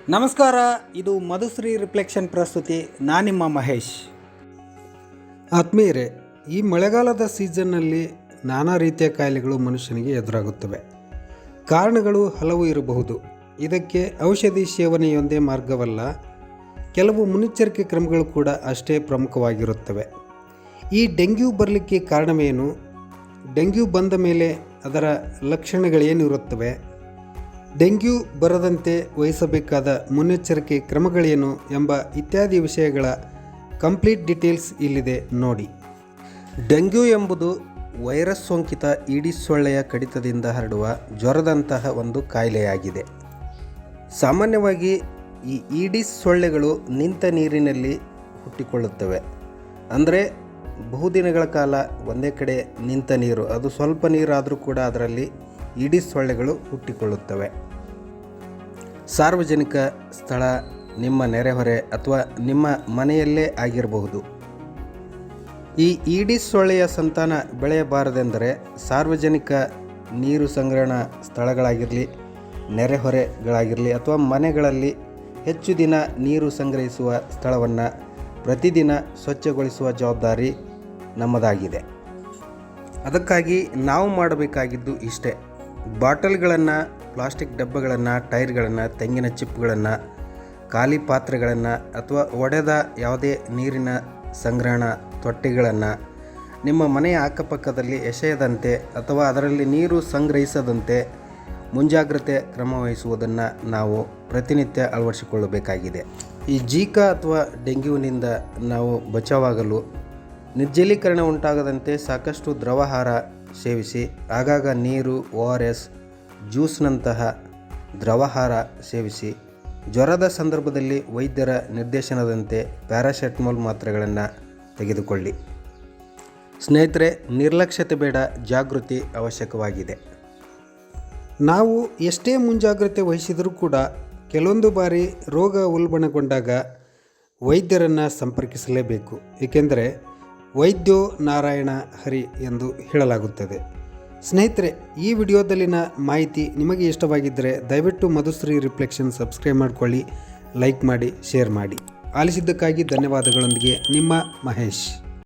ನಮಸ್ಕಾರ, ಇದು ಮಧುಶ್ರೀ ರಿಫ್ಲೆಕ್ಷನ್ ಪ್ರಸ್ತುತಿ. ನಾನಿಮ್ಮ ಮಹೇಶ್. ಆತ್ಮೀಯರೇ, ಈ ಮಳೆಗಾಲದ ಸೀಸನ್ನಲ್ಲಿ ನಾನಾ ರೀತಿಯ ಕಾಯಿಲೆಗಳು ಮನುಷ್ಯನಿಗೆ ಎದುರಾಗುತ್ತವೆ. ಕಾರಣಗಳು ಹಲವು ಇರಬಹುದು. ಇದಕ್ಕೆ ಔಷಧಿ ಸೇವನೆಯೊಂದೇ ಮಾರ್ಗವಲ್ಲ, ಕೆಲವು ಮುನ್ನೆಚ್ಚರಿಕೆ ಕ್ರಮಗಳು ಕೂಡ ಅಷ್ಟೇ ಪ್ರಮುಖವಾಗಿರುತ್ತವೆ. ಈ ಡೆಂಗ್ಯೂ ಬರಲಿಕ್ಕೆ ಕಾರಣವೇನು, ಡೆಂಗ್ಯೂ ಬಂದ ಮೇಲೆ ಅದರ ಲಕ್ಷಣಗಳೇನಿರುತ್ತವೆ, ಡೆಂಗ್ಯೂ ಬರದಂತೆ ವಹಿಸಬೇಕಾದ ಮುನ್ನೆಚ್ಚರಿಕೆ ಕ್ರಮಗಳೇನು ಎಂಬ ಇತ್ಯಾದಿ ವಿಷಯಗಳ ಕಂಪ್ಲೀಟ್ ಡೀಟೇಲ್ಸ್ ಇಲ್ಲಿದೆ ನೋಡಿ. ಡೆಂಗ್ಯೂ ಎಂಬುದು ವೈರಸ್ ಸೋಂಕಿತ ಈಡಿಸ್ ಸೊಳ್ಳೆಯ ಕಡಿತದಿಂದ ಹರಡುವ ಜ್ವರದಂತಹ ಒಂದು ಕಾಯಿಲೆಯಾಗಿದೆ. ಸಾಮಾನ್ಯವಾಗಿ ಈ ಈಡಿಸ್ ಸೊಳ್ಳೆಗಳು ನಿಂತ ನೀರಿನಲ್ಲಿ ಹುಟ್ಟಿಕೊಳ್ಳುತ್ತವೆ. ಅಂದರೆ ಬಹುದಿನಗಳ ಕಾಲ ಒಂದೇ ಕಡೆ ನಿಂತ ನೀರು, ಅದು ಸ್ವಲ್ಪ ನೀರಾದರೂ ಕೂಡ ಅದರಲ್ಲಿ ಈಡಿಸ್ ಸೊಳ್ಳೆಗಳು ಹುಟ್ಟಿಕೊಳ್ಳುತ್ತವೆ. ಸಾರ್ವಜನಿಕ ಸ್ಥಳ, ನಿಮ್ಮ ನೆರೆಹೊರೆ ಅಥವಾ ನಿಮ್ಮ ಮನೆಯಲ್ಲೇ ಆಗಿರಬಹುದು. ಈ ಈಡಿಸ್ ಸೊಳ್ಳೆಯ ಸಂತಾನ ಬೆಳೆಯಬಾರದೆಂದರೆ ಸಾರ್ವಜನಿಕ ನೀರು ಸಂಗ್ರಹಣಾ ಸ್ಥಳಗಳಾಗಿರಲಿ, ನೆರೆಹೊರೆಗಳಾಗಿರಲಿ ಅಥವಾ ಮನೆಗಳಲ್ಲಿ ಹೆಚ್ಚು ದಿನ ನೀರು ಸಂಗ್ರಹಿಸುವ ಸ್ಥಳವನ್ನು ಪ್ರತಿದಿನ ಸ್ವಚ್ಛಗೊಳಿಸುವ ಜವಾಬ್ದಾರಿ ನಮ್ಮದಾಗಿದೆ. ಅದಕ್ಕಾಗಿ ನಾವು ಮಾಡಬೇಕಾಗಿದ್ದು ಇಷ್ಟೇ: ಬಾಟಲ್ಗಳನ್ನು, ಪ್ಲಾಸ್ಟಿಕ್ ಡಬ್ಬಗಳನ್ನು, ಟೈರ್ಗಳನ್ನು, ತೆಂಗಿನ ಚಿಪ್ಪುಗಳನ್ನು, ಖಾಲಿ ಪಾತ್ರೆಗಳನ್ನು ಅಥವಾ ಒಡೆದ ಯಾವುದೇ ನೀರಿನ ಸಂಗ್ರಹಣಾ ತೊಟ್ಟಿಗಳನ್ನು ನಿಮ್ಮ ಮನೆಯ ಅಕ್ಕಪಕ್ಕದಲ್ಲಿ ಎಸೆಯದಂತೆ ಅಥವಾ ಅದರಲ್ಲಿ ನೀರು ಸಂಗ್ರಹಿಸದಂತೆ ಮುಂಜಾಗ್ರತೆ ಕ್ರಮ ವಹಿಸುವುದನ್ನು ನಾವು ಪ್ರತಿನಿತ್ಯ ಅಳವಡಿಸಿಕೊಳ್ಳಬೇಕಾಗಿದೆ. ಈ ಜೀಕಾ ಅಥವಾ ಡೆಂಗ್ಯೂನಿಂದ ನಾವು ಬಚಾವಾಗಲು ನಿರ್ಜಲೀಕರಣ ಉಂಟಾಗದಂತೆ ಸಾಕಷ್ಟು ದ್ರವಾಹಾರ ಸೇವಿಸಿ, ಆಗಾಗ ನೀರು, ORS, ಜ್ಯೂಸ್ನಂತಹ ದ್ರವಾಹಾರ ಸೇವಿಸಿ, ಜ್ವರದ ಸಂದರ್ಭದಲ್ಲಿ ವೈದ್ಯರ ನಿರ್ದೇಶನದಂತೆ ಪ್ಯಾರಾಸೆಟಮಾಲ್ ಮಾತ್ರೆಗಳನ್ನು ತೆಗೆದುಕೊಳ್ಳಿ. ಸ್ನೇಹಿತರೆ, ನಿರ್ಲಕ್ಷ್ಯತೆ ಬೇಡ, ಜಾಗೃತಿ ಅವಶ್ಯಕವಾಗಿದೆ. ನಾವು ಎಷ್ಟೇ ಮುಂಜಾಗ್ರತೆ ವಹಿಸಿದರೂ ಕೂಡ ಕೆಲವೊಂದು ಬಾರಿ ರೋಗ ಉಲ್ಬಣಗೊಂಡಾಗ ವೈದ್ಯರನ್ನು ಸಂಪರ್ಕಿಸಲೇಬೇಕು. ಏಕೆಂದರೆ ವೈದ್ಯೋ ನಾರಾಯಣ ಹರಿ ಎಂದು ಹೇಳಲಾಗುತ್ತದೆ. ಸ್ನೇಹಿತರೆ, ಈ ವಿಡಿಯೋದಲ್ಲಿನ ಮಾಹಿತಿ ನಿಮಗೆ ಇಷ್ಟವಾಗಿದ್ದರೆ ದಯವಿಟ್ಟು ಮಧುಶ್ರೀ ರಿಫ್ಲೆಕ್ಷನ್ ಸಬ್ಸ್ಕ್ರೈಬ್ ಮಾಡಿಕೊಳ್ಳಿ, ಲೈಕ್ ಮಾಡಿ, ಶೇರ್ ಮಾಡಿ. ಆಲಿಸಿದ್ದಕ್ಕಾಗಿ ಧನ್ಯವಾದಗಳೊಂದಿಗೆ ನಿಮ್ಮ ಮಹೇಶ್.